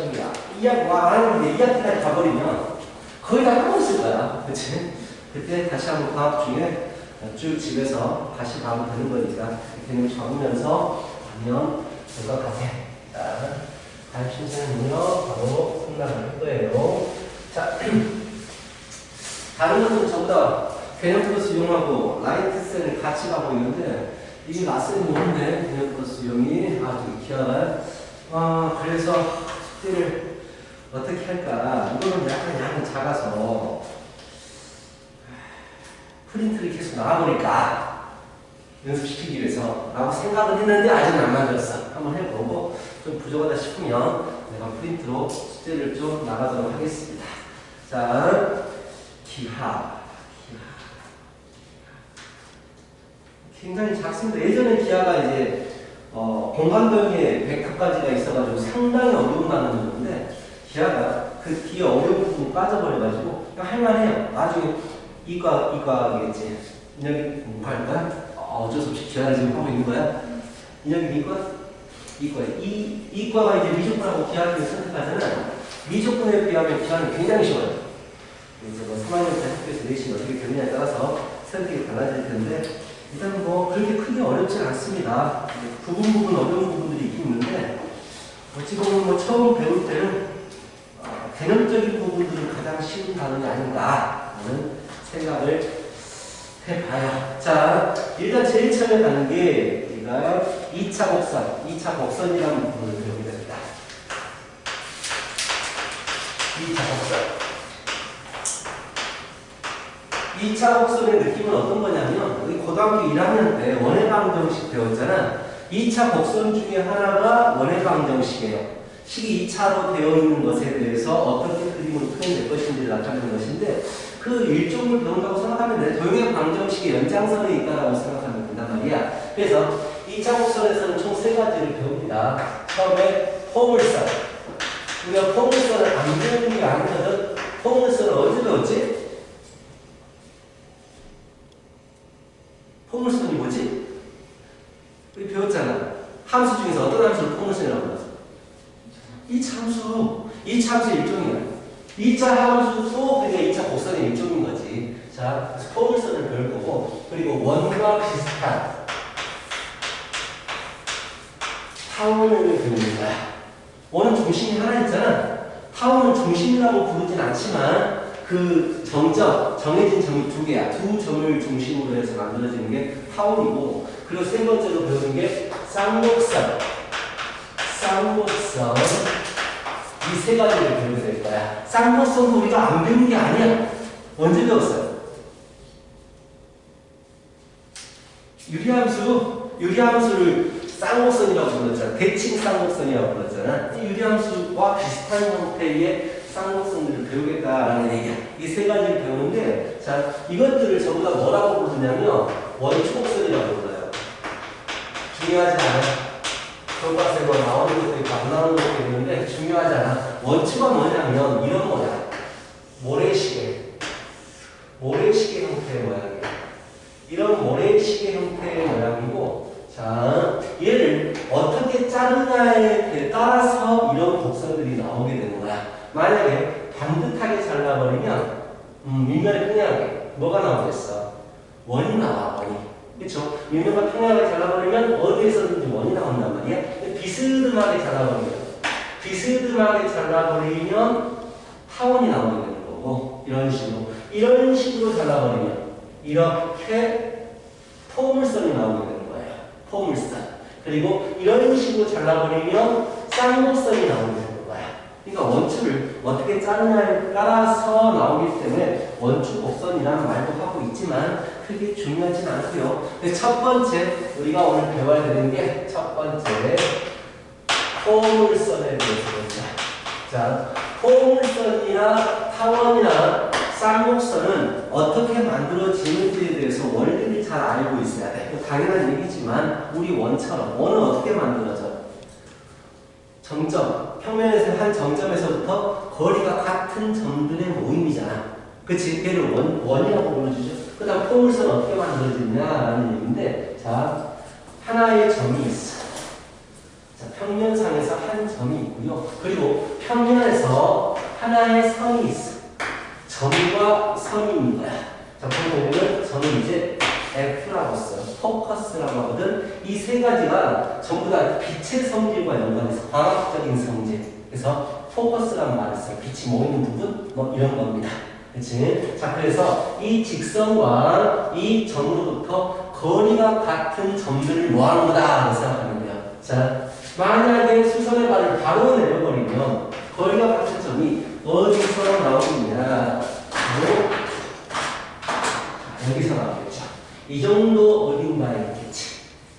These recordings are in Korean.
저기야 2학 와 하는데 2학기까지 가버리면 거의 다 까먹었을 거야. 그치? 그때 다시 한번 방학 중에 쭉 집에서 다시 봐도 되는 거니까 개념 적으면서 하면 될 것 같아. 자, 다음 신청은요 바로 끝나갈 거예요. 자, 다른 것들은 전부 다 개념 플러스 이용하고 라이트 셀을 같이 가고 있는데 이게 라센이 오는데 개념 플러스 이용이 아주 기하가 그래서 숙제를 어떻게 할까? 이거는 약간 양이 작아서 프린트를 계속 나와버릴까? 연습시키기 위해서 라고 생각을 했는데 아직은 안 만들었어. 한번 해보고 좀 부족하다 싶으면 내가 프린트로 숙제를 좀 나가도록 하겠습니다. 자, 기하. 굉장히 작습니다. 예전에 기하가 이제 공간도형의 벡터까지가 있어가지고 상당히 어려운 나누는데 기하가 그 뒤에 어려운 부분이 빠져버려가지고 할만해요. 나중에 이과겠지. 인혁이 뭐 할 거야? 어쩔 수 없이 기하를 지금 하고 있는 거야? 인혁이 이과? 이과야. 이과가 이제 미조건하고 기하를 선택하잖아. 미조건에 비하면 기하는 굉장히 쉬워요. 그래서 뭐 3학년 때 학교에서 내신이 어떻게 되느냐에 따라서 선택이 달라질 텐데 일단 뭐 그렇게 크게 어렵지 않습니다. 부분 어려운 부분들이 있긴 있는데 어찌 보면 뭐 처음 배울 때는 개념적인 부분들은 가장 쉬운 단원이 아닌가 하는 생각을 해봐요. 자, 일단 제일 처음에 가는 게 우리가 2차 곡선이라는 부분을 배우게 됩니다. 2차 곡선. 2차 곡선의 느낌은 어떤 거냐면 우리 고등학교 1학년 때 원해방정식 배웠잖아. 2차 곡선 중에 하나가 원해방정식이에요. 식이 2차로 되어 있는 것에 대해서 어떻게 그림으로 표현될 것인지를 나타내는 것인데 그 일종을 배운다고 생각하면 돼. 도형의 방정식의 연장선에 있다라고 생각하면 된단 말이야. 그래서 2차 곡선에서는 총 3가지를 배웁니다. 처음에 포물선. 우리가 포물선을 안 배우는 게 아니거든. 포물선을 어디서 배웠지? 포물선이 뭐지? 우리 배웠잖아. 함수 중에서 어떤 함수를 포물선이라고 불렀어? 2차 함수. 2차 함수의 일종이야. 2차 함수도 그게 2차 곡선의 일종인 거지. 자, 그래서 포물선을 배울 거고, 그리고 원과 비슷한 타원을 배우는 거야. 원은 중심이 하나 있잖아. 타원은 중심이라고 부르진 않지만 그 정해진 점이 2개야. 2점을 중심으로 해서 만들어지는 게 타원이고, 그리고 세 번째로 배우는 게 쌍곡선. 이 3가지를 배우게 될 거야. 쌍곡선도 우리가 안 배우는 게 아니야. 언제 배웠어요? 유리함수를 쌍곡선이라고 불렀잖아. 대칭 쌍곡선이라고 불렀잖아. 이 유리함수와 비슷한 형태의 쌍곡선들을 배우겠다라는 얘기야. 이 3가지를 배우는데, 자, 이것들을 전부 다 뭐라고 부르냐면 원초곡선이라고 불러요. 중요하지 않아. 교과서에 뭐 나오는 것도 있고 안 나오는 것도 있는데 중요하지 않아. 원초가 뭐냐면 이런 거야. 모래시계 형태의 모양이야. 이런 모래시계 형태의 모양이고, 자, 얘를 어떻게 자르냐에 따라서 이런 곡선들이 나오게 되는 거야. 만약에 반듯하게 잘라버리면 밀면이 평행하게 뭐가 나오겠어? 원이 나와. 원이. 그렇죠? 밀면과 평행하게 잘라버리면 어디에서든지 원이 나온단 말이야. 비스듬하게 잘라버리면 타원이 나오게 되는 거고, 이런 식으로 잘라버리면 이렇게 포물선이 나오게 되는 거예요. 포물선. 그리고 이런 식으로 잘라버리면 쌍곡선이 나오게 되는 거야. 그러니까 원추를 어떻게 자르냐에 따라서 나오기 때문에 원추곡선이라는 말도 하고 있지만 크게 중요하진 않고요. 첫 번째 우리가 오늘 배워야 되는 게 첫 번째 포물선에 대해서 배우자. 자, 포물선이나 타원이나 쌍곡선은 어떻게 만들어지는지에 대해서 원리를 잘 알고 있어야 돼. 당연한 얘기지만 우리 원처럼 원은 어떻게 만들어져? 정점, 평면에서 한 정점에서부터 거리가 같은 점들의 모임이잖아. 그치? 걔를 원이라고 불러주죠. 그 다음 포물선은 어떻게 만들어지냐라는 얘기인데, 자, 하나의 점이 있어. 자, 평면상에서 한 점이 있고요. 그리고 평면에서 하나의 선이 있어. 점과 선이 있는 거야. 자, 보면은 저는 이제 F라고 써요. 포커스라고 하거든. 이 세 가지가 전부 다 빛의 성질과 연관해서 광학적인 성질. 그래서 포커스라는 말을 써요. 빛이 모이는 부분, 뭐 이런 겁니다. 그치? 자, 그래서 이 직선과 이 점으로부터 거리가 같은 점들을 모아놓은 거다라고 생각하면 돼요. 자, 만약에 수선의 발을 바로 내려버리면 거리가 같은 점이 어디서 나오느냐? 바로 여기서 나오겠죠. 이 정도 어딘가에 있겠지.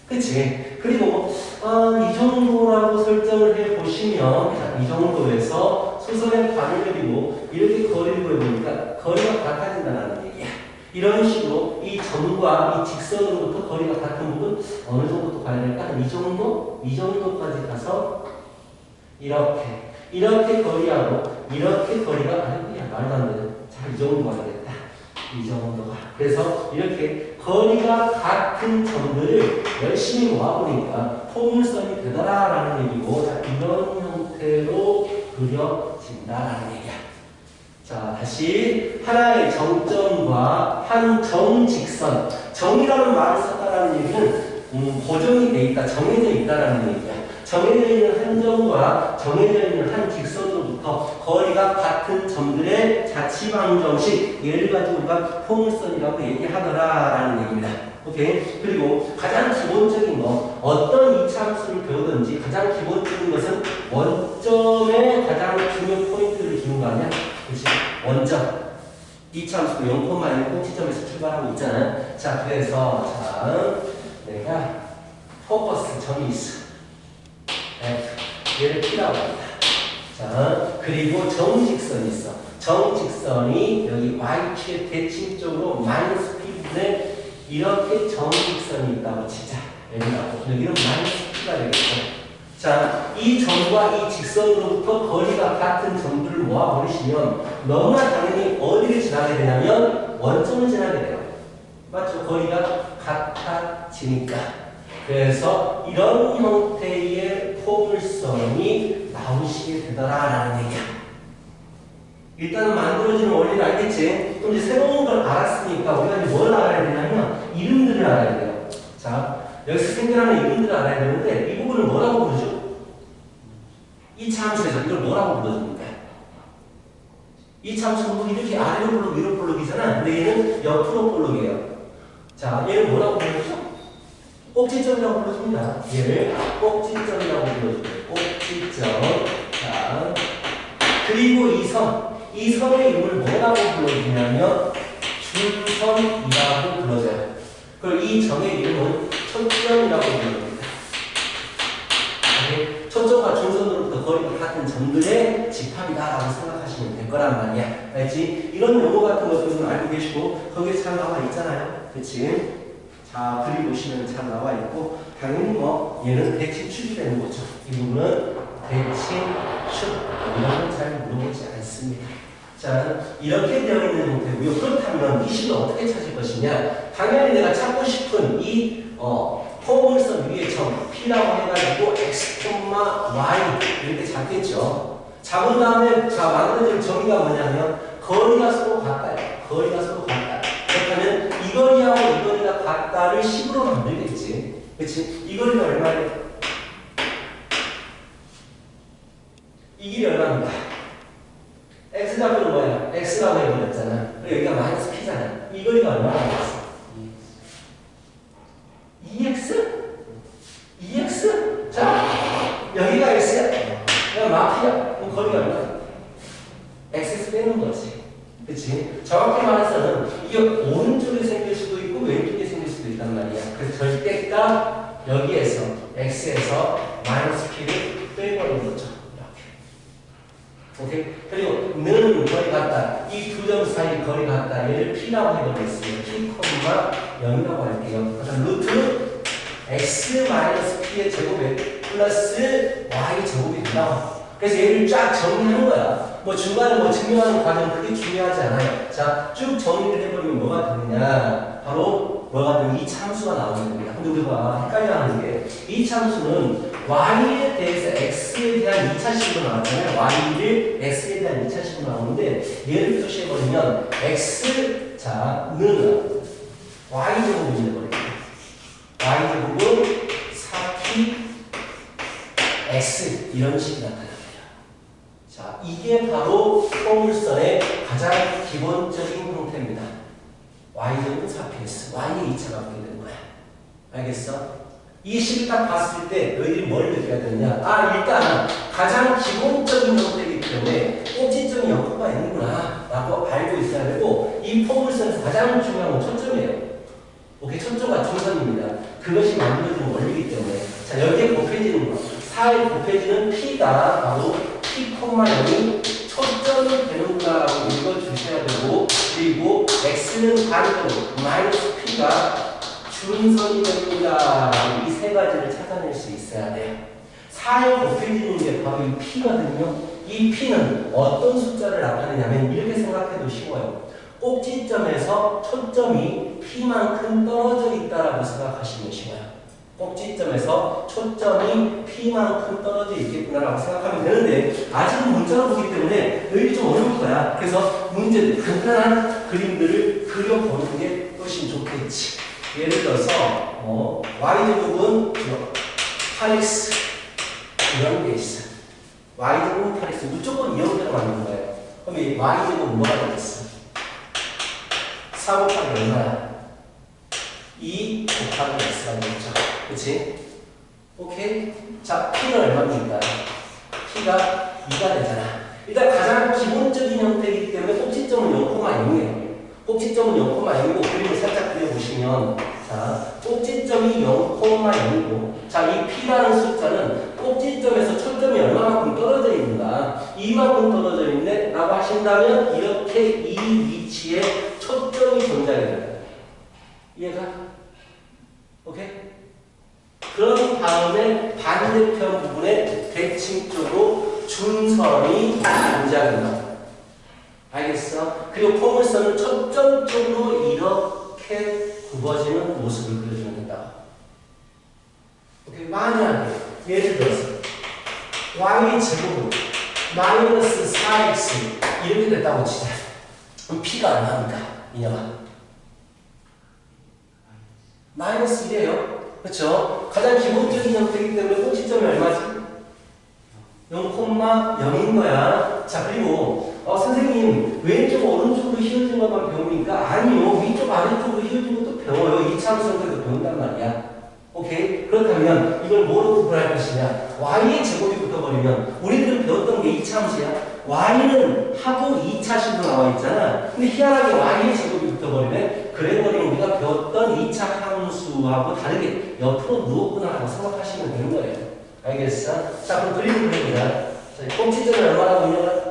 그치? 그리고 이 정도라고 설정을 해보시면 자, 이 정도에서 수선의 발을 내리고 이렇게 거리를 보여보니까 거리가 같아진다는 얘기야. 이런 식으로 이 점과 이 직선으로부터 거리가 같은 부분 어느 정도 가야 될까? 이 정도? 이 정도까지 가서 이렇게 거리하고 이렇게 거리가 아니야 말도 안 돼. 자, 이 정도 가야겠다. 이 정도가. 그래서 이렇게 거리가 같은 점들을 열심히 모아보니까 포물선이 되더라라는 얘기고, 자, 이런 형태로 그려진다라는 얘기야. 자, 다시 하나의 정점과 한 정직선. 정이라는 말을 썼다라는 얘기는 고정이 돼 있다, 정해져 있다라는 얘기야. 정해져 있는 한 점과 정해져 있는 한 직선으로부터 거리가 같은 점들의 자취방정식, 얘를 가지고 우리가 포물선이라고 얘기하더라라는 얘기입니다. 오케이? 그리고 가장 기본적인 거, 어떤 이차함수를 배우든지 가장 기본적인 것은 원점의 가장 중요 포인트를 주는 거 아니야? 그렇지? 원점. 이차함수도 0,1 꼭지점에서 출발하고 있잖아요. 자, 그래서 자, 내가 포커스 점이 있어. 얘를 P라고 합니다. 자, 그리고 정직선이 있어. 정직선이 여기 YP의 대칭 쪽으로 마이너스 P분에 이렇게 정직선이 있다고 치자. 여기는 마이너스 P가 되겠죠. 자, 이 점과 이 직선으로부터 거리가 같은 점들을 모아버리시면 너무나 당연히 어디를 지나게 되냐면 원점을 지나게 돼요. 맞죠? 거리가 같아지니까. 그래서 이런 형태의 포물선이 나오시게 되더라라는 얘기야. 일단은 만들어지는 원리를 알겠지? 그럼 이제 새로운 걸 알았으니까 우리가 이제 뭘 알아야 되냐면 이름들을 알아야 돼요. 자, 여기서 생겨나는 이름들을 알아야 되는데 이 부분을 뭐라고 부르죠? 이 참수에서 이걸 뭐라고 불러줍니까? 이 참수는 이렇게 아래로 볼록 위로 볼록이잖아. 근데 얘는 옆으로 볼록이에요. 자, 얘를 뭐라고 부르죠? 꼭지점이라고 불러줍니다. 얘를 꼭지점이라고 불러줍니다. 꼭지점. 자, 그리고 이 선의 이름을 뭐라고 불러주냐면 줄선이라고 불러줘요. 그리고 이 점의 이름은 초점이라고 불러줍니다. 초점과 중선으로부터 거리가 같은 점들의 집합이다라고 생각하시면 될 거란 말이야. 알지? 이런 용어 같은 것들은 알고 계시고 거기에 잘 나와 있잖아요. 그치? 자, 그림 보시면 잘 나와 있고, 당연히 뭐, 얘는 대칭축이 되는 거죠. 이 부분은 대칭축. 이런 건 잘 물어보지 않습니다. 자, 이렇게 되어 있는 형태고요. 그렇다면 이 식을 어떻게 찾을 것이냐? 당연히 내가 찾고 싶은 이, 포물선 위에 점, P라고 해가지고 X, Y 이렇게 잡겠죠. 잡은 다음에, 자, 만들어질 정의가 뭐냐면, 거리가 서로 같아요. 거리가 서로 같다. 그렇다면 이 거리하고 이 거리가 같다를 10으로 만들겠지. 그치? 이 거리가 얼마예요? 이 길이 얼마입니까? X좌표는 뭐야? X라고 해버렸잖아. 그리고 여기가 마이너스 P잖아. 이 거리가 얼마나 되겠어? 2X? 2X? 자, 여기가 X야? 그냥 마피야. 그럼 거리가 얼마야? X에서 빼는 거지. 그치? 정확히 말해서는 이게 오른쪽에 생길 수도 있고 왼쪽에 생길 수도 있단 말이야. 그래서 절대값 여기에서 X에서 마이너스 P를 빼버리는 거죠. 이렇게. 오케이? 그리고 는 거리 같다. 이 두 점 사이 거리 같다. 얘를 P라고 해버렸어요. P, 0이라고 할게요. 그래서 루트 X 마이너스 P의 제곱에 플러스 Y 제곱이 된다. 그래서 얘를 쫙 정리하는 거야. 뭐 중간에 뭐 증명하는 과정 그게 중요하지 않아요. 자, 쭉 정리를 해버리면 뭐가 되느냐? 바로 뭐가 되면 이 참수가 나오게 됩니다. 근데 우리가 헷갈려하는 게 이 참수는 y에 대해서 x에 대한 2차식으로 나왔잖아요. y를 x에 대한 2차식으로 나오는데 얘를 표시해버리면 x 자는 y제곱이 되어버립니다. y제곱은 4p x 이런 식이 나타납니다. 자, 이게 바로 포물선의 가장 기본적인 형태입니다. y제곱은 4px, y의 2차가 붙게 되는 거야. 알겠어? 이 식을 딱 봤을 때 너희들이 뭘 느껴야 되느냐? 아, 일단 가장 기본적인 형태이기 때문에 꼭지점이 0코가 있는구나 라고 알고 있어야 되고, 이 포물선에서 가장 중요한 건 초점이에요. 오케이, 초점과 중선입니다. 그것이 만들어진 원리이기 때문에. 자, 여기에 곱해지는 거, 4에 곱해지는 p가 바로 p, 0이 초점이 되는구나라고 읽어주셔야 되고, 그리고 x는 반대로 마이너스 p가 준선이 됩니다. 이 세 가지를 찾아낼 수 있어야 돼요. 4에 곱해지는 게 바로 이 p거든요. 이 p는 어떤 숫자를 나타내냐면 이렇게 생각해도 쉬워요. 꼭지점에서 초점이 p만큼 떨어져 있다라고 생각하시면 쉬워요. 꼭지점에서 초점이 p만큼 떨어져 있겠구나라고 생각하면 되는데, 아직은 문자로 보기 때문에 너희들이 좀 어려울 거야. 그래서 문제 간단한 그림들을 그려보는 게 훨씬 좋겠지. 예를 들어서 y제곱은 8x 이런 게 있어. y제곱은 8x 무조건 이 형태로 만든 거예요. 그럼 이 y제곱 뭐가 되겠어? 4 곱하기 얼마야? 2 곱하기 x가 되겠죠. 그치? 오케이? 자, p는 얼마입니까? p가 2가 되잖아. 일단 가장 기본적인 형태이기 때문에 꼭지점은 0,0이에요. 꼭지점은 0,0이고 그림을 살짝 그려보시면, 자, 꼭지점이 0,0이고, 자, 이 p라는 숫자는 꼭지점에서 초점이 얼마만큼 떨어져 있는가, 이만큼 떨어져 있네 라고 하신다면 이렇게 이 위치에 초점이 존재하게 됩니다. 이해가? 오케이? 그런 다음에 반대편 부분에 대칭 쪽으로 준선이 존재하게 됩니다. 알겠어? 그리고 포물선은 초점 쪽으로 이렇게 굽어지는 모습을 그려주면 된다. 오케이? 만약에 예를 들어서 y의 제곱은 마이너스 4x 이렇게 됐다고 치자. 그럼 p가 얼마입니까? 이녀가 마이너스 1이에요. 그렇죠? 가장 기본적인 형태이기 때문에 꼭지점이 얼마지? 0,0인 거야. 자, 그리고 선생님 왼쪽 오른쪽으로 휘어진 것만 배웁니까? 아니요. 위쪽 아래쪽으로 휘어진 것도 배워요. 2차 함수에도 배운단 말이야. 오케이? 그렇다면 이걸 뭐로 구분할 것이냐? y의 제곱이 붙어버리면 우리들은 배웠던 게 2차 함수야. y는 하고 2차식으로 나와 있잖아. 근데 희한하게 y의 제곱이 붙어버리면 그래버리면 우리가 배웠던 2차 함수하고 다르게 옆으로 누웠구나 라고 생각하시면 되는 거예요. 알겠어? 자, 그럼 그림을 그려보자. 자, 꼭지점이 얼마라고 있냐?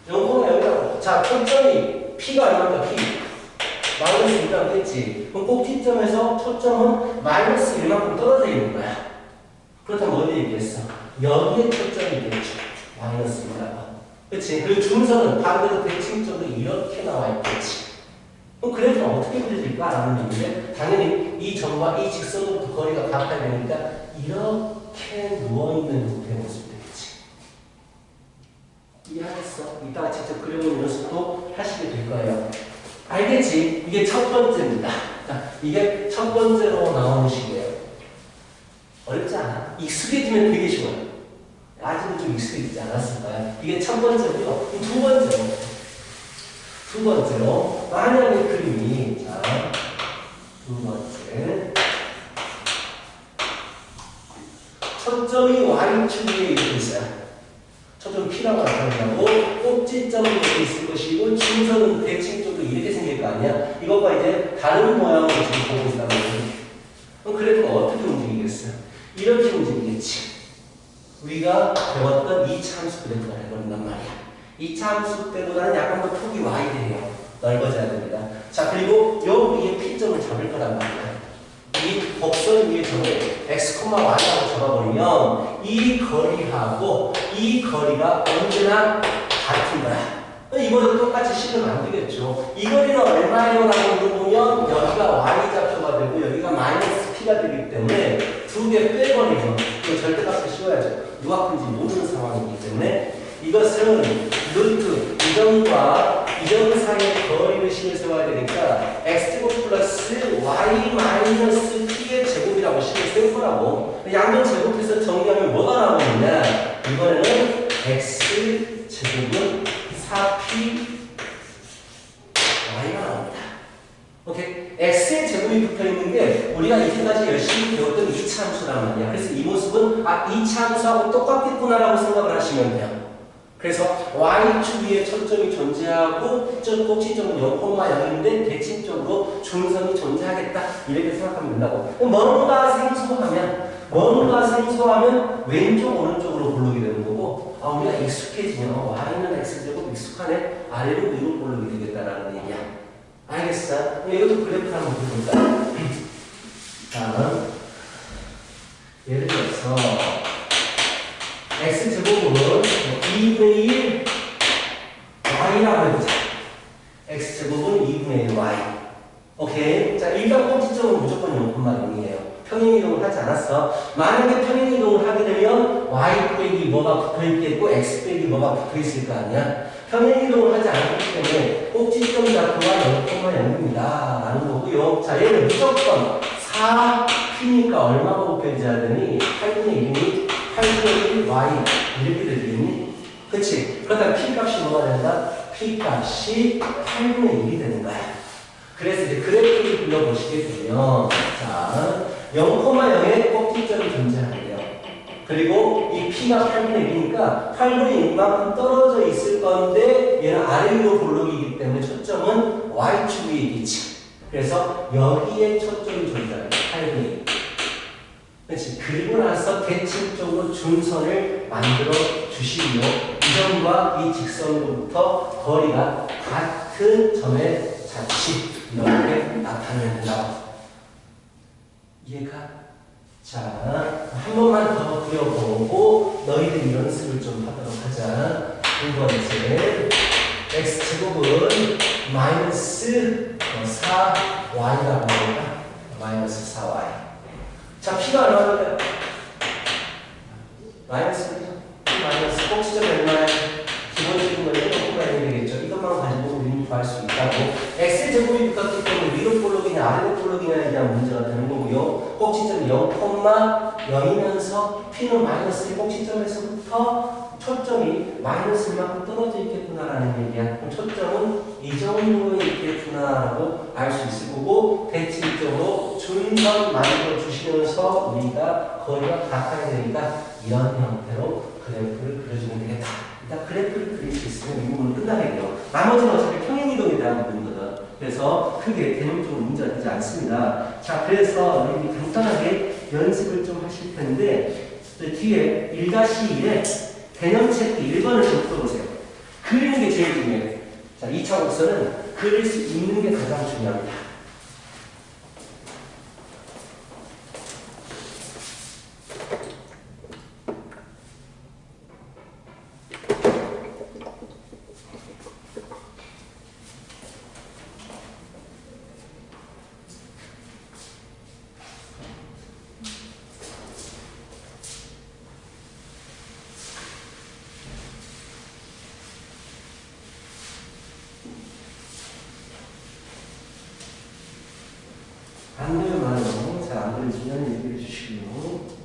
0,0이라고. 자, 초점이 p가 얼마입니까? p. 마이너스 1이라고 했지. 그럼 꼭지점에서 초점은 마이너스 1만큼 떨어져 있는 거야. 그렇다면 어디 있겠어? 여기에 초점이 있겠죠. 마이너스 1이라고. 그치? 그리고 준선은 반대로 대칭적으로 이렇게 나와 있겠지. 그럼 그래프는 어떻게 그려질까? 라는 얘기인데, 당연히 이 점과 이 직선으로부터 거리가 같아야 되니까 이렇게 누워있는 형태의 모습이 되겠지. 이해하겠어? 이따가 직접 그려보는 연습도 하시게 될 거예요. 알겠지? 이게 첫 번째입니다. 이게 첫 번째로 나오는 식이에요. 어렵지 않아. 익숙해지면 되게 쉬워요. 아직은 좀 익숙해지지 않았을 거야. 이게 첫 번째고요. 두 번째로 만약에 그림이, 자, 두 번째 초점이 y축 위에 이렇게 있어요. 초점 P라고 나타낸다고 꼭지점이 이렇게 있을 것이고 준선은 대칭 쪽도 이렇게 생길 거 아니야? 이것과 이제 다른 모양으로 지금 보고 있다는 거지. 그럼 그래프가 어떻게 움직이겠어요? 이렇게 움직이겠지. 우리가 배웠던 2차 함수 그래프가 해버린단 말이야. 2차 함수 때보다는 약간 더 폭이 와이드해요. 넓어져야 됩니다. 자, 그리고 요 위에 P점을 잡을 거란 말이야. 이 곡선 위에 저를 x, y라고 잡아버리면 이 거리하고 이 거리가 언제나 같은 거야. 이거를 똑같이 실으면 안 되겠죠. 이 거리는 얼마예요? 라고 물어보면 여기가 y좌표가 되고 여기가 마이너스 P가 되기 때문에 두 개 빼버리면 이거 절대값을 씌워야죠. 누가 큰지 모르는 상황이기 때문에 이것은 루트 이점과 이점 사이의 거리를 식을 세워야 되니까 x제곱 플러스 y 마이너스 t의 제곱이라고 식을 세울 거라고. 양변 제곱해서 정리하면 뭐가 나오느냐? 이번에는 x제곱은 4p y가 나옵니다. 오케이? x의 제곱이 붙어 있는 게 우리가 이제까지 열심히 배웠던 2차 함수란 말이야. 그래서 이 모습은 2차 함수하고 똑같겠구나라고 생각을 하시면 돼요. 그래서 y축 위에 초점이 존재하고 꼭지점은 0,0인데 대칭적으로 중선이 존재하겠다. 이렇게 생각하면 된다고. 뭔가 생소하면 왼쪽 오른쪽으로 고르게 되는 거고, 우리가 익숙해지면 y는 x제곱 익숙하네, 아래로 위로 고르게 되겠다라는 얘기야. 알겠어? 이것도 그래프 한번 볼까요? 자, 예를 들어서 x제곱은 2분의 1 y라고 해보자. x제곱은 2분의 1 y. 오케이? 자, 일단 꼭지점은 무조건 0,0이에요. 평행이동을 하지 않았어. 만약에 평행이동을 하게 되면 y 빼기 뭐가 붙어있겠고 x 빼기 뭐가 붙어있을 거 아니야? 평행이동을 하지 않았기 때문에 꼭지점 좌표가 0,0입니다. 라는 거고요. 자, 얘는 무조건 4p니까 얼마가 곱해져야 되니? 8분의 1이니 8분의 1 y 이렇게 되겠니? 그치? 그러다 p값이 뭐가 된다? p값이 8분의 1이 되는 거야. 그래서 이제 그래프를 그려보시게 되면, 자, 0,0에 꼭지점이 존재하게 돼요. 그리고 이 p가 8분의 1이니까 8분의 1만큼 떨어져 있을 건데 얘는 아래 위로 볼록이기 때문에 초점은 y축 위에 있겠지. 그래서 여기에 초점이 존재해요. 8분의 1. 그렇지. 그리고 나서 대칭적으로 중선을 만들어 주시고요. 이 점과 이 직선으로부터 거리가 같은 점의 자치 이렇게 나타내면 된다고. 이해가? 자, 한 번만 더 그려보고 너희들 연습을 좀 하도록 하자. 두 번째, x제곱은 마이너스 4y라고 합니다. 마이너스 4y. 자, p가 얼마일까요? 마이너스 마이너스 꼭지점 얼마야? 기본적인 건 1가 해야 되겠죠. 이것만 가지고 우리는 구할 수 있다고. x제곱이 붙었기 때문에 위로 볼록이냐 아래로 볼록이냐에 대한 문제가 되는 거고요. 꼭지점이 0,0이면서 p는 마이너스 1 꼭지점에서부터 초점이 마이너스 1만큼 떨어져 있겠구나라는 얘기야. 그럼 초점은 이 정도에 있겠구나라고 알 수 있을 거고, 대칭적으로 중선 만들어 주시면서 우리가 거리가 같아야 되니까 이런 형태로 그래프를 그려주면 되겠다. 일단 그래프를 그릴 수 있으면 이 부분은 끝나겠네요. 나머지는 어차피 평행이동에 대한 부분이거든. 그래서 크게 개념적으로 문제가 되지 않습니다. 자, 그래서 여러분이 간단하게 연습을 좀 하실 텐데, 뒤에 1-1에 개념 체크 1번을 좀 풀어보세요. 그리는 게 제일 중요해요. 자, 2차 곡선은 그릴 수 있는 게 가장 중요합니다. 안 되면 말해요. 잘 안 들리시면 얘기해 주시고요.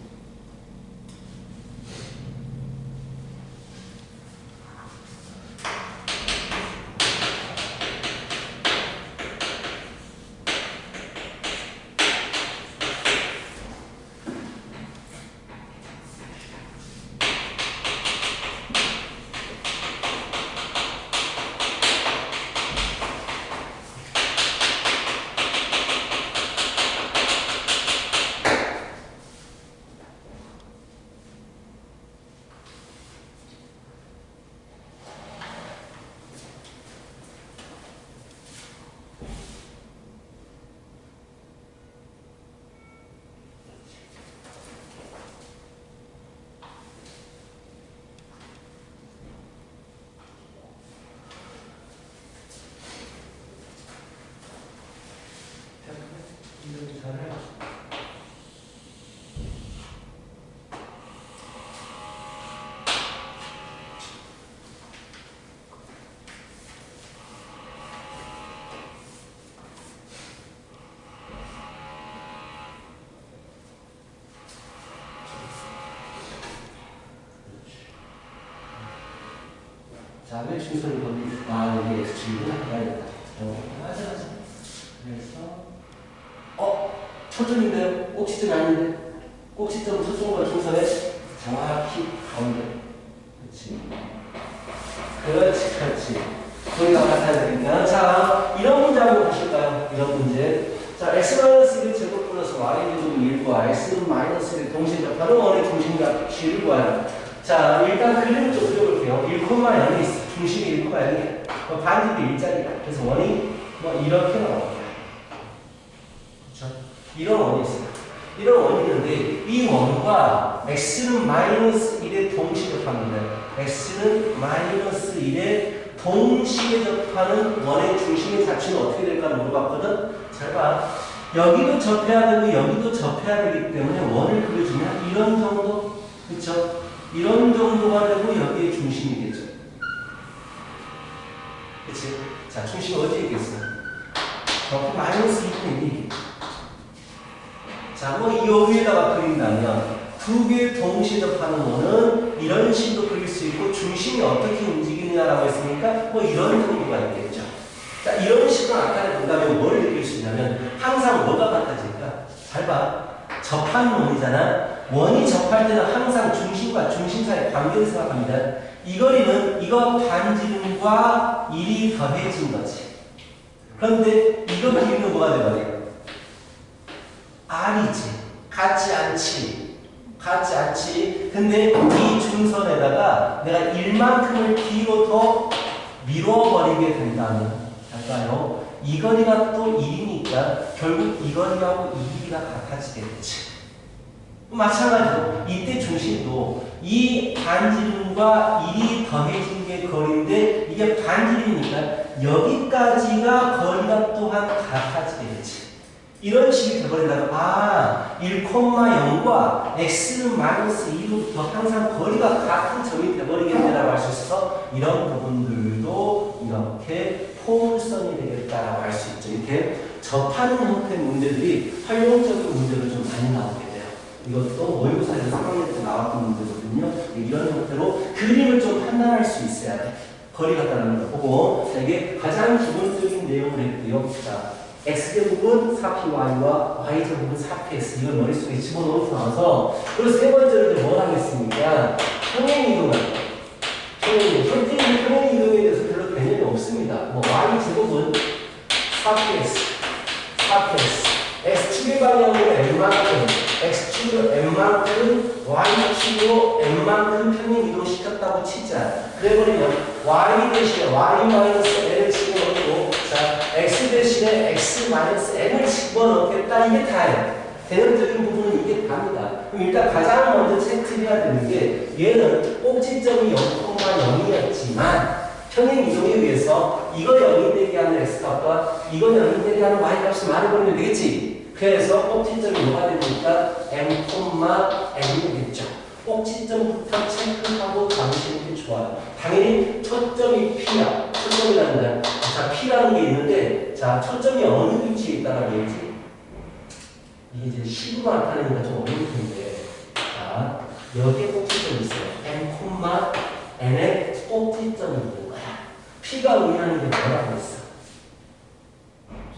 자, 왜 중선이 거기? 아, 이게 X축이구나. 맞아. 그래서, 초점인데요? 꼭지점이 아닌데? 꼭지점 초점과 중선에 정확히 가운데. 그렇지. 거기가 같아야 되니까. 자, 이런 문제 한번 보실까요? 이런 문제. 자, x-1 제곱 플러스 y 제곱 1과 x는 마이너스 1 동시에 접하는 원의 중심과 G를 구하라. 자, 일단 그림을 좀 그려볼게요. 1,0에 있어. 중심이 1,0에 반지도 일자리야. 그래서 원이 뭐 이렇게 나옵니다. 그렇죠? 이런 원이 있어요. 이런 원이 있는데 이 원과 x는 마이너스 1에 동시에 접합니다. x는 마이너스 1에 동시에 접하는 원의 중심의 자취는 어떻게 될까 물어봤거든? 잘 봐. 여기도 접해야 되고 여기도 접해야 되기 때문에 원을 그려주면 이런 정도, 그렇죠? 이런 정도가 되고 여기에 중심이겠죠. 그치? 자, 중심 어디에 있겠어? 저기 마이너스 2분의 1. 자, 뭐 이 위에다가 그린다면 두 개 동시에 접하는 원은 이런 식으로 그릴 수 있고 중심이 어떻게 움직이느냐라고 했으니까 뭐 이런 정도가 있겠죠. 자, 이런 식으로 아까를 본다면 뭘 느낄 수 있냐면 항상 뭐가 같아질까? 잘 봐. 접하는 원이잖아. 원이 접할 때는 항상 중심과 중심 사이의 관계를 생각합니다. 이 거리는 이거 반지름과 1이 더해진 거지. 그런데 이거 길이는 뭐가 돼버려? R이지. 같지 않지. 근데 이 중선에다가 내가 1만큼을 뒤로 더 밀어버리게 된다면, 할까요? 이 거리가 또 1이니까 결국 이 거리하고 이 길이가 같아지겠지. 마찬가지로 이때 중심도 이 반지름과 1이 더해진 게 거리인데 이게 반지름이니까 여기까지가 거리가 또한 같아지겠지. 이런 식이 되버린다면 1,0과 x는 마이너스 2로부터 항상 거리가 같은 점이 되버리겠다라고 할 수 있어서 이런 부분들도 이렇게 포물선이 되겠다라고 할 수 있죠. 이렇게 접하는 형태의 문제들이 활용적인 문제로 좀 많이 나오게 돼요. 이것도 모의고사에서 3학년 때 나왔던 문제거든요. 이런 형태로 그림을 좀 판단할 수 있어야 돼. 거리 같다는 걸 보고. 자, 이게 가장 기본적인 내용을 했고요. 자, x제곱은 4py와 y제곱은 4px. 이걸 머릿속에 집어넣고 나서 그리고 세 번째로 뭘 하겠습니까? 평행이동을. 현재는 평행이동에 대해서 별로 개념이 없습니다. 뭐 y제곱은 4px. x축의 방향으로 n만큼, x축으로 n만큼, y축으로 n만큼 평행이동 시켰다고 치자. 그래버리면 y 대신에 y-n을 집어넣고 자, x 대신에 x-n을 집어넣겠다. 이게 다예요. 개념적인 부분은 이게 답니다. 그럼 일단 가장 먼저 체크해야 되는 게 얘는 꼭지점이 0,0이었지만 평행이동에 의해서 이거 0이 되게 하는 x값과 이거 0이 되게 하는 y값이 많아버리면 되겠지. 그래서 꼭지점이 뭐가 되니까 m,n이겠죠. 꼭지점부터 체크하고 가보시는 게 좋아요. 당연히 초점이 P야. 초점이라는 거. 자, P라는 게 있는데, 자, 초점이 어느 위치에 있다는 얘기지? 이게 이제 식으로 나타내니까 좀 어려울 텐데. 자, 여기에 꼭지점이 있어요. m,n의 꼭지점이 있는 거야. P가 의미하는 게 뭐라고 했어?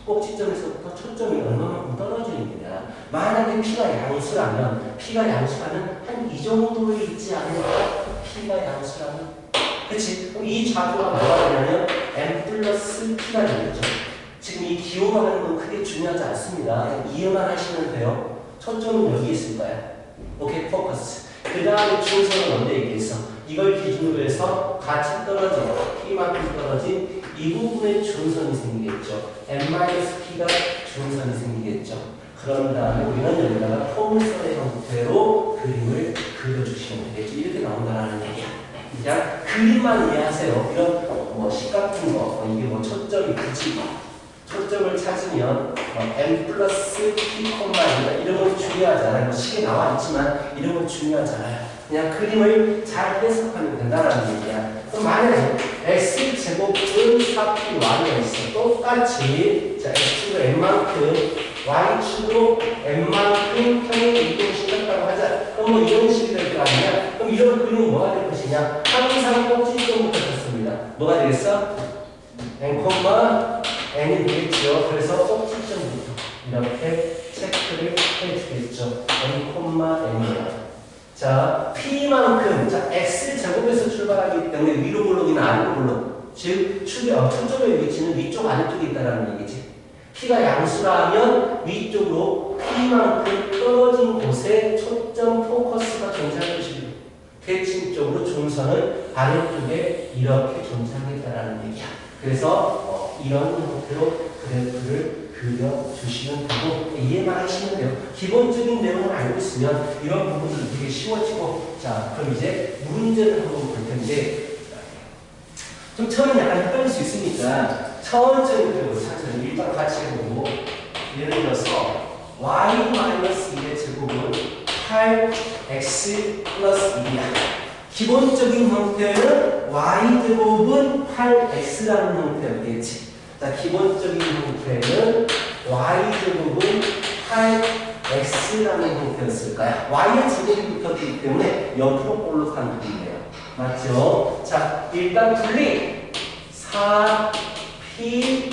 꼭지점에서부터 초점이 얼마만큼 떨어지는 거냐. 만약에 P가 양수라면 한 이 정도에 있지 않을까? P가 양수라면? 그치? 그럼 이 좌표가 뭐가 되냐면 M 플러스 P가 되겠죠. 지금 이 기호가 하는 건 크게 중요하지 않습니다. 이해만 하시면 돼요. 초점은 여기 있을 거야. 오케이, 포커스. 그 다음에 중선은 어디에 있겠어? 이걸 기준으로 해서 같이 떨어진, P만큼 떨어진 이 부분에 중선이 생기겠죠. M-P가 중선이 생기겠죠. 그런 다음에 우리는 여기다가 포물선의 형태로 그림을 그려주시면 되겠죠. 이렇게 나온다는 얘기야. 그냥 그림만 이해하세요. 이런 식 같은 거, 이게 초점이 굳이 초점을 찾으면 M 플러스 P, 이런 건 중요하잖아요. 식에 나와 있지만 이런 건 중요하잖아요. 그냥 그림을 잘 해석하면 된다는 얘기야. 그럼 만약에 x제곱은 4py가 있어. 똑같이 자, x축으로 n만큼 y축으로 n만큼 평행 이동시켰다고 하자. 그럼 뭐 이런 식이 될 거 아니냐? 그럼 이런 그림은 뭐가 될 것이냐? 항상 꼭지점부터 쳤습니다. 그러면 뭐가 되겠어? n, n이 되겠죠. 그래서 꼭지점부터 이렇게 체크를 해주겠죠. n, n이야. 자, p만큼, 자, x 제곱에서 출발하기 때문에 위로 볼록이나 아래로 볼록. 즉, 초점의 위치는 위쪽 아래쪽에 있다는 얘기지. p가 양수라면 위쪽으로 p만큼 떨어진 곳에 초점 포커스가 존재할 것이고, 대칭적으로 중선은 아래쪽에 이렇게 존재하겠다는 얘기야. 그래서 이런 형태로 그래프를 그려주시면 되고 이해만 하시면 돼요. 기본적인 내용을 알고 있으면 이런 부분들은 되게 쉬워지고. 자, 그럼 이제 문제를 한번 볼 텐데 좀 처음에 약간 헷갈릴 수 있으니까 천천히 그려보고 천천히 일단 같이 해보고, 예를 들어서 y-2의 제곱은 8x 플러스 2이야. 기본적인 형태는 y제곱은 8x라는 형태였겠지. 자, 기본적인 형태는 y제곱은 8x라는 형태였을 거야. y의 제곱이 붙었기 때문에 옆으로 볼록한 부분이에요. 맞죠? 자, 일단 분리 4px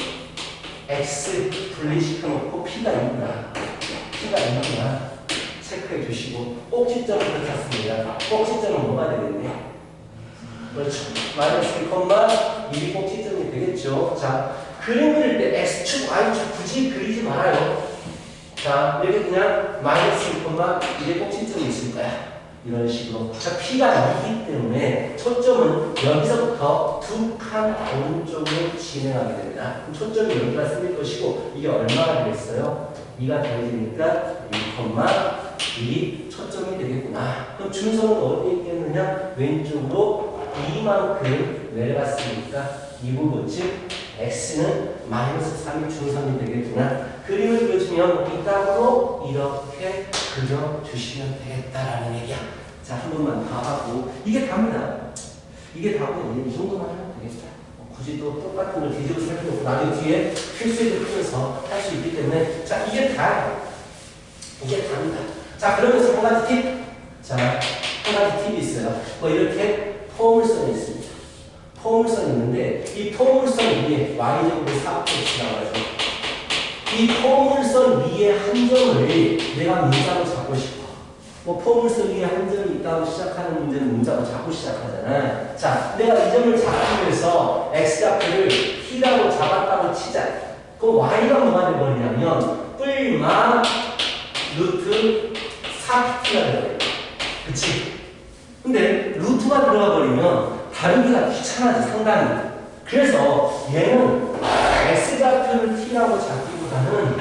분리시켜놓고 p가 있구나. p가 있구나. 체크해 주시고 꼭지점을 찾습니다. 꼭지점은 뭐가 되겠네? 그렇죠. 마이너스 1,1이 꼭지점이 되겠죠. 자, 그림 그릴 때 X축, Y축 굳이 그리지 말아요. 자, 이렇게 그냥 마이너스 1,1의 꼭지점이 있을 거야. 이런 식으로. 자, P가 2이기 때문에 초점은 여기서부터 두 칸 오른쪽으로 진행하게 됩니다. 그럼 초점이 여기가 쓸릴 것이고, 이게 얼마가 되겠어요? 2가 더해지니까 1,1이 초점이 되겠구나. 그럼 중선은 어디에 있겠느냐? 왼쪽으로 2만큼 내려갔으니까 이 부분, 즉 x는 마이너스 3이 중선이 되겠구나. 그림을 그려주면 이 땅으로 이렇게 그려주시면 되겠다라는 얘기야. 자, 한 번만 더 하고, 이게 답니다. 이게 답은 이 정도만 하면 되겠다. 굳이 또 똑같은 걸 뒤집어 살펴놓고 나중에 뒤에 필수에도 풀면서 할 수 있기 때문에, 자, 이게 다예요. 이게 답니다. 자, 그러면서 한 가지 팁. 자, 한 가지 팁이 있어요. 뭐 이렇게 포물선이 있습니다. 포물선이 있는데 이 포물선 위에 y제곱의 4표 지나가죠. 이 포물선 위에 한 점을 내가 문자로 잡고 싶어. 뭐 포물선 위에 한 점이 있다고 시작하는 문제는 문자로 잡고 시작하잖아. 자, 내가 이 점을 잡기 위해서 x좌표를 p라고 잡았다고 치자. 그럼 y가 뭐가 되버리냐면 뿔마 루트 4p가 되버려요. 그치? 근데 루트가 들어가 버리면 다루기가 귀찮아져, 상당히. 그래서 얘는 x좌표를 t라고 잡기보다는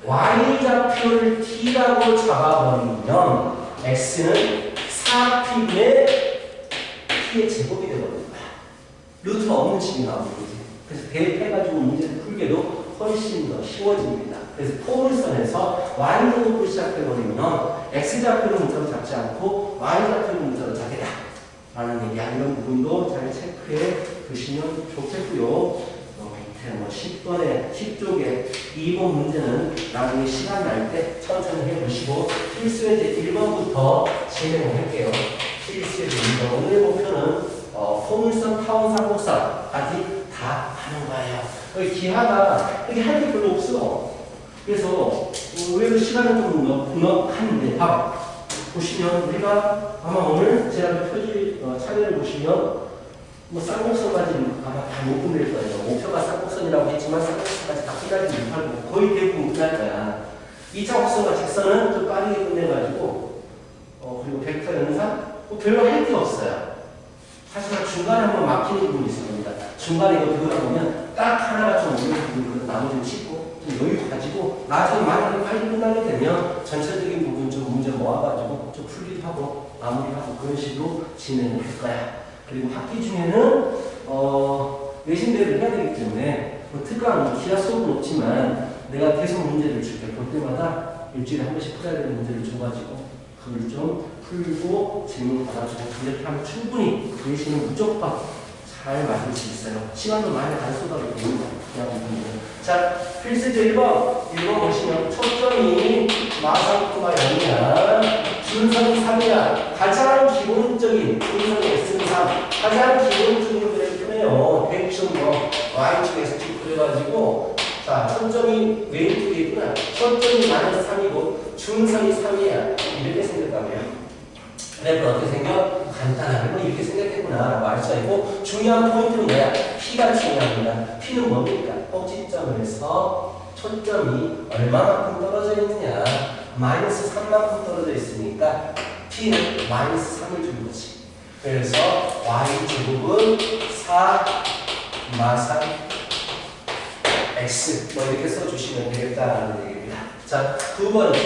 y좌표를 t라고 잡아버리면 x는 4p분의 t의 제곱이 되거든요. 루트가 없는 식이 나오는 거지. 그래서 대입해가지고 문제를 풀게도 훨씬 더 쉬워집니다. 그래서 포물선에서 y제곱을 시작해버리면 x좌표를 문자로 잡지 않고 y좌표를 문자로 잡겠다 라는 얘기야. 이런 부분도 잘 체크해 두시면 좋겠고요. 밑에 뭐 10번에 10쪽에 2번 문제는 나중에 시간 날 때 천천히 해보시고, 필수의 이제 1번부터 진행을 할게요. 필수의 1번. 오늘의 목표는 포물선, 타원, 삼곡선까지 다 하는 거예요. 여기 기하가 여기 할 게 별로 없어. 그래서 의외로 시간은 좀 넉넉한데, 봐봐. 보시면 우리가 아마 오늘 제가 표지 차례를 보시면 뭐 쌍곡선까지 아마 다 못 끝낼 거예요. 목표가 쌍곡선이라고 했지만 쌍곡선까지 다 끝나지 못하고 거의 대부분 끝날 거야. 2차 곡선과 직선은 좀 빠르게 끝내가지고 그리고 벡터 연산 뭐 별로 할 게 없어요. 하지만 중간에 한번 막히는 부분이 있을 겁니다. 중간에 이거 배우다 보면 딱 하나가 좀 어려운 부분이거든. 나머지는 쉽고 좀 여유 가지고 나중에 만약에 빨리 끝나게 되면 전체적인 부분 좀 문제 모아가지고 좀 풀기도 하고 마무리하고 그런 식으로 진행을 할 거야. 그리고 학기 중에는 내신대를 해야 되기 때문에 뭐 특강 기하 수업은 없지만 내가 계속 문제를 줄게. 볼 때마다 일주일에 한 번씩 풀어야 되는 문제를 줘가지고 그걸 좀 풀고 질문 받아주고 이렇게 하면 충분히 내신은 무조건 잘 맞을 수 있어요. 시간도 많이 안 쏟아도 됩니다. 자, 필수제 1번 보시면 초점이 마상표가 0이야. 준선이 3이야. 가장 기본적인 준선이 S는 3. 가장 기본적인 그래프는 그러면 대충 y축 x축 그래가지고 자 초점이 왼쪽에 있구나. 초점이 마이너스 3이고 중선이 3이야. 이렇게 생겼다고요. 그래프 어떻게 생겨? 간단하게 이렇게 생겼겠구나 라고 알 수가 있고 중요한 포인트는 뭐야? P가 중요합니다. P는 뭡니까? 꼭지점에서 초점이 얼마만큼 떨어져 있느냐? 마이너스 3만큼 떨어져 있으니까 P는 마이너스 3을 주는 거지. 그래서 y제곱은 4 마상 x 이렇게 써주시면 되겠다라는 얘기입니다. 자, 두 번째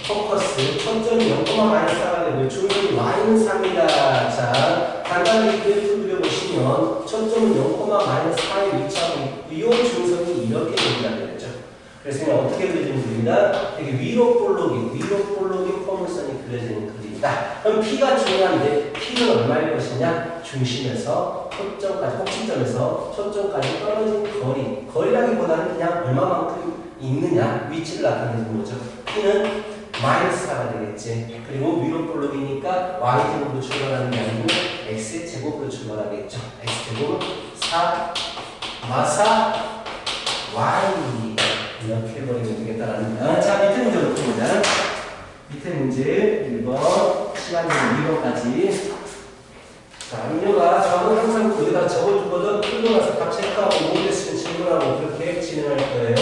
포커스 초점이 0,-4가 되고요. 중점이 y는 3이다. 자, 간단하게 그래프 그려보시면 초점은 0,-4에 위치하고 있고요. 중점이 이렇게 된다는 거죠. 그래서 그냥 어떻게 그려지는 그림이다? 되게 위로 볼록인 포물선이 그려지는 그림이다. 그럼 P가 중요한데 P는 얼마일 것이냐? 중심에서 초점까지, 꼭지점에서 초점까지 떨어진 거리라기보다는 그냥 얼마만큼 있느냐? 위치를 나타내는 거죠. P는 마이너스 4가 되겠지. 그리고 위로 볼록이니까 y제곱으로 출발하는 게 아니고 x제곱으로 출발하겠죠. x제곱은 4 마사 y 이렇게 해버리면 되겠다라는 거야. 자, 밑에 문제 볼게요. 밑에 문제 1번, 시간이 2번까지. 자, 음료가 저는 항상 거기다 적어주거든. 풀고 나서 다 체크하고 모르겠으면 질문하고 그렇게 진행할 거예요.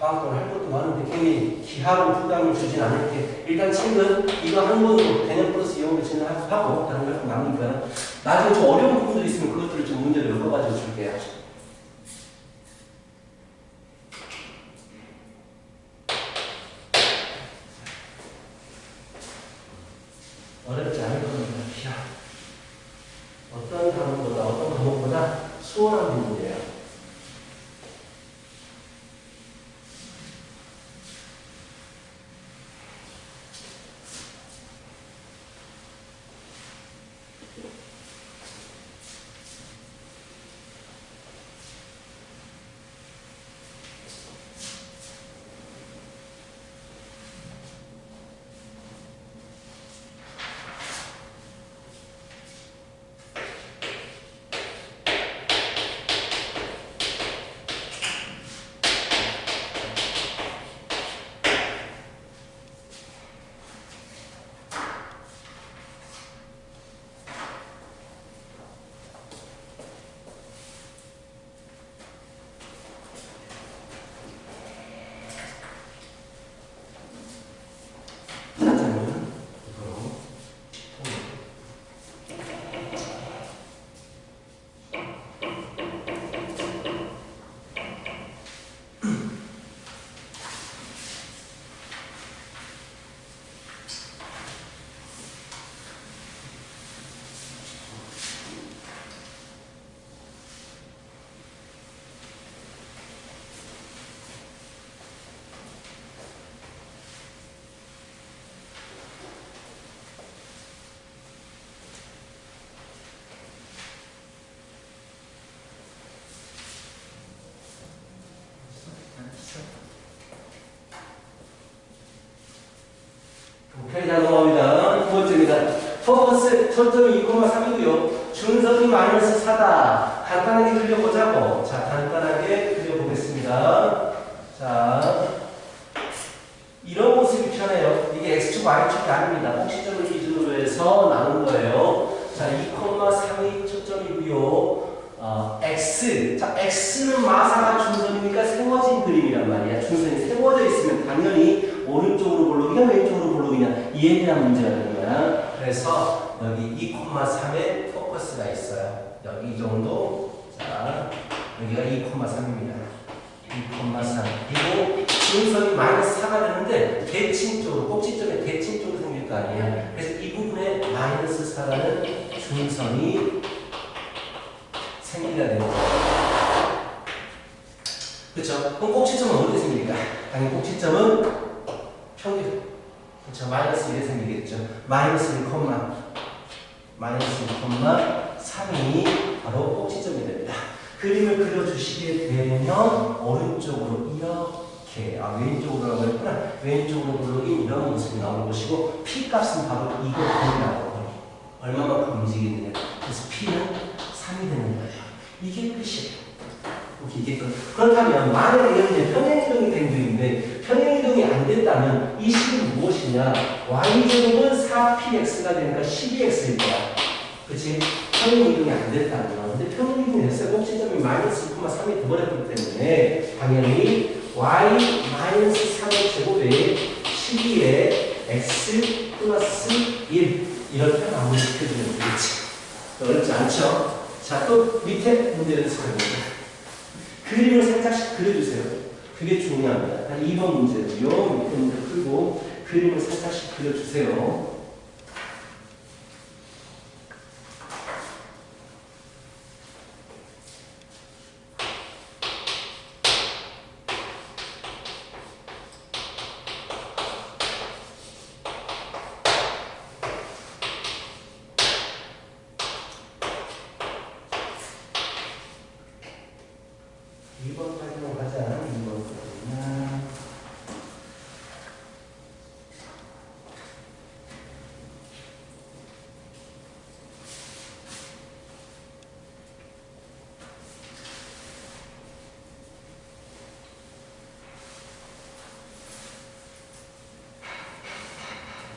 방학을 할 것도 많은데 괜히 기하로 부담을 주진 않을게. 일단 책은 이거 한 권으로 개념 플러스 이용을 진행하고 다른 걸 좀 남으니까 나중에 좀 어려운 부분들이 있으면 그것들을 좀 문제를 엮어가지고 줄게요. 어렵지 않을 겁니다. 기하. 어떤 단어보다 어떤 과목보다 수월한 부분이에요. 오케이, 자 넘어갑니다. 두 번째입니다. 포커스 초점이 2,3이고요. 중선이 마이너스 4다. 간단하게 그려보자고. 자, 간단하게 그려보겠습니다. 자, 이런 모습이 편해요. 이게 x축, y축이 아닙니다. 꼭지점을 기준으로 해서 나눈 거예요. 자, 2,3이 초점이고요. x. 자, x는 마사가 중선이니까 세워진 그림이란 말이야. 중선이 세워져 있으면 당연히 오른쪽으로 볼록이냐 왼쪽으로 볼록이냐 이에 대한 문제가 되는 거야. 그래서 여기 2,3에 포커스가 있어요. 여기 이 정도. 자, 여기가 2,3입니다. 2,3. 그리고 중선이 마이너스 4가 되는데 대칭 쪽으로, 꼭지점에 대칭 쪽으로 생길 거 아니야. 그래서 이 부분에 마이너스 4라는 중선이 생기게 되는 거예요. 그렇죠? 그럼 꼭지점은 어디에 생길까? 당연히 꼭지점은 평균. 그렇죠? 마이너스 1에 생기겠죠. 마이너스 1, 마이너스 1,3이 바로 꼭지점이 됩니다. 그림을 그려주시게 되면 오른쪽으로 이렇게 왼쪽으로 했구나. 왼쪽으로 블록이 이런 모습이 나오는 것이고 P값은 바로 이거 거리라고 거리. 얼마만큼 움직이느냐. 그래서 P는 3이 되는 거예요. 이게 끝이에요. 이게 끝. 그렇다면 만약에 이런 평행이동이 된 그림인데 평행이동이 안 됐다면 이 식은 무엇이냐. y제곱은 4px가 되니까 12x일 거야. 그치? 평행이동이 안 됐다면. 근데 평행이동이 됐어요. 꼭지점이 마이너스 2,3이 돼버렸기 때문에 당연히 y-3의 제곱에 12에 x 플러스 1 이렇게 마무리시켜주면 되겠지. 어렵지 않죠? 자, 또 밑에 문제 연습해봅니다. 그림을 살짝씩 그려주세요. 그게 중요합니다. 2번 문제고요. 밑에 문제 풀고 그림을 살짝씩 그려주세요.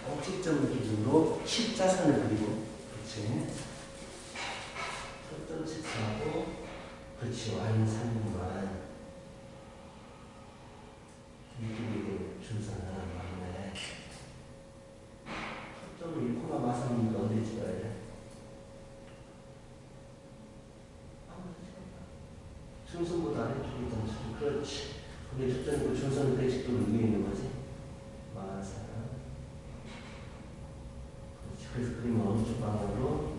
꼭지점을 기준으로 십자선을 그리고, 그렇지? 초점 체크하고, 그렇지. y는 3분만 이쪽에 준선을 맞네. 초점을 1코마 마선이니까 어디 찍어야 돼? 준선보다 아래쪽이 더 좀 그렇지. 그게 초점이고 준선은 110도로 위에 있는 거지. 마선. 그래서 그림은 오른쪽 방향으로.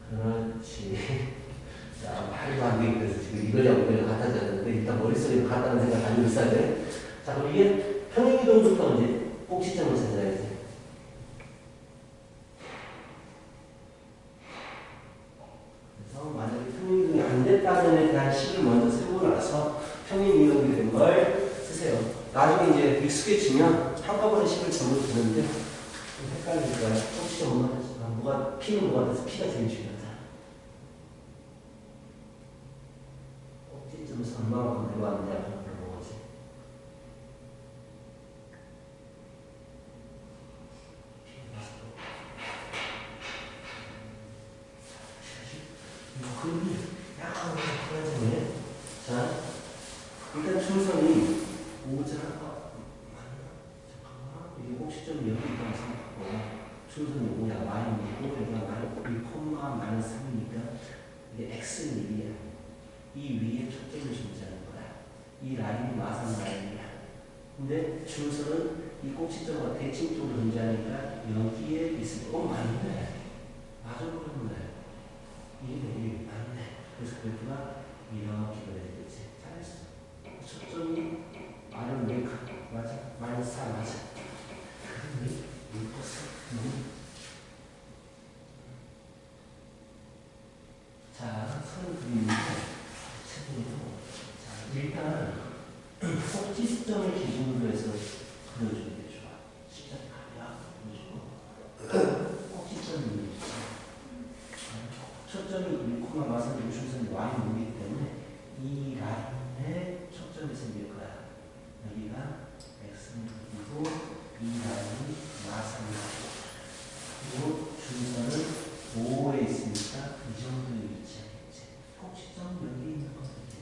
그렇지. 자, 말도 안 되게 그래서 지금 이거냐고 이거 갖다 줘야 되는데 일단 머릿속에 갖다는 생각 가지고 있어야 돼. 자, 그럼 이게 평행이동부터 이제 꼭지점을 찾아야지. 그래서 만약에 평행이동이 안 됐다는 데 대한 식을 먼저 세우고 나서 평행이동이 된 걸 쓰세요. 나중에 이제 익숙해지면 한꺼번에 식을 전부 두는데 좀 헷갈릴 거야. 꼭지점 뭐가 P는 뭐가 돼서 P가 제일 중요하다. 꼭지점에서 얼마만큼 들어왔느냐 그런 거지. 그림이 약간 그런데 자, 일단 중선이 오자 잠깐만 이게 꼭지점이 여기 있다고 생각하고 중선이 5야, y는 5, 여기가 1, 마이너스 3이니까 이게 x는 1이야. 이 위에 초점이 존재하는 거야. 이 라인이 마산 라인이야. 근데 중선은 이 꼭지점과 대칭 쪽으로 존재하니까 여기에 있을 거. 맞네. 맞아 그러네. 1, 맞네. 그래서 그래프가 이렇게 그려지겠지. 잘했어. 초점이 R은 왜 맞아? 마이너스 4 맞아. 그럼 자, 선 그림인데, 자, 일단, 꼭지점을 기준으로 해서 그려주는 게 좋아. 십자가야, 그려주고. 꼭지점을 초점이 1, 마선 유준선이 y는 오기 때문에 이 라인의 초점에서 밀 거야. 여기가 x는 2이고, 이 라인이 마선이고. 그리고 준선은 5에 있으니까 이 정도의 위치하겠지. 꼭지점 여기 있는 건 이게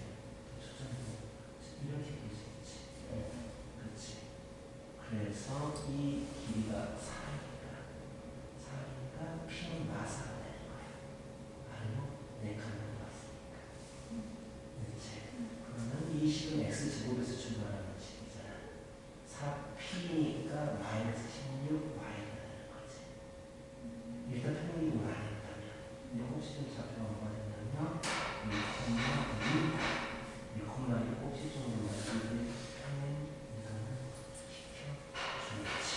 초점이 이렇게 보이겠지. 그렇지. 그래서 이 길이가 4니까 P는 마사가 되는 거야. 아니요? 4칸을 봤으니까. 그렇지. 그러면 이 식은 x제곱에서 출발하는 식이잖아. 4P니까 마이너스 16y가 되는 거지. 일단 평행이동을 안 했다면 근데 꼭지점 좌표가 뭐가 되냐면 1,2 꼭지점으로 만들게 평행이동을 시켜주겠지.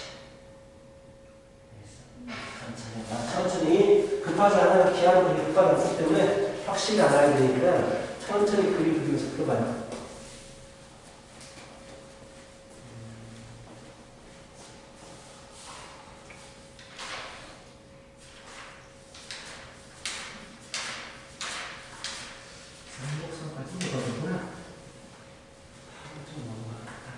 그래서 천천히 급하지 않아요. 기하는 급하지 않기 때문에 확실히 알아야 되니까 천천히 그림 그리면서 풀어봐요. 삼복선까지 이거구나. 좀 넘어가겠다.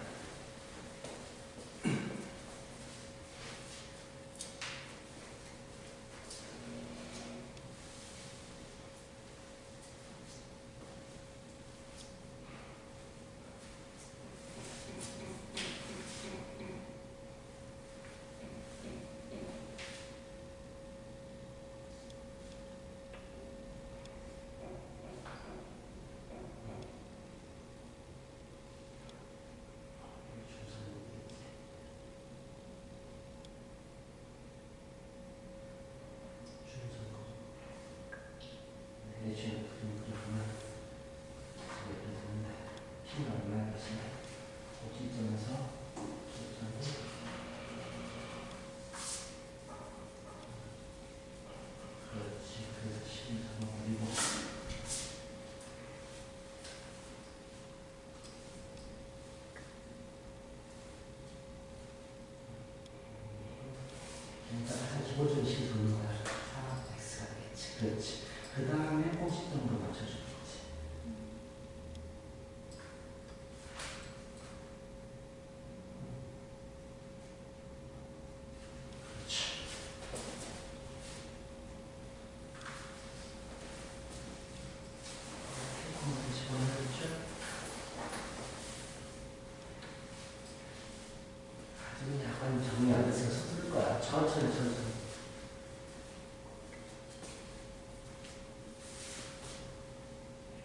가장 기본적인 식이 도는 거야. 4x가 되겠지. 그렇지. 그 다음에 공식점으로 맞춰주는 거지. 그렇지. 이렇게 집어넣어야죠. 아직은 약간 정리 안 됐으면 서두를 거야. 천천히.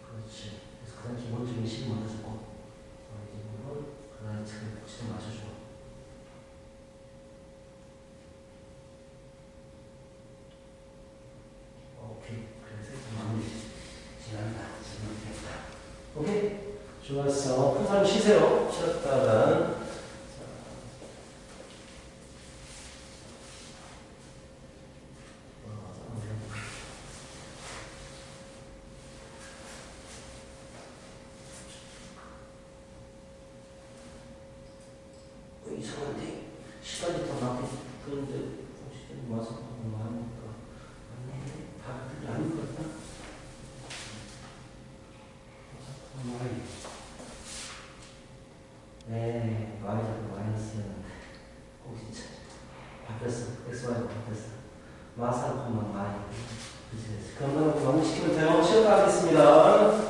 그렇지. 그래서 가장 기본적인 식을 먼저 주고, 그 다음에 그 복식을 맞춰주고. 오케이. 그래서 마무리 지난다. 지금 됐다. 오케이. 좋았어. 큰 사람 쉬세요. 쉬었다가. 이상한데 시간이 더 많게 그런데 혹시 와서 너무 많으니까 맞네. 다들 아닌 것 같다. 네, Y자도 마이너스였는데 혹시 바뀌었어. XY가 바뀌었어. 마사코만 마이. 그치. 그러면 마무리시키면 돼요. 시험 가겠습니다.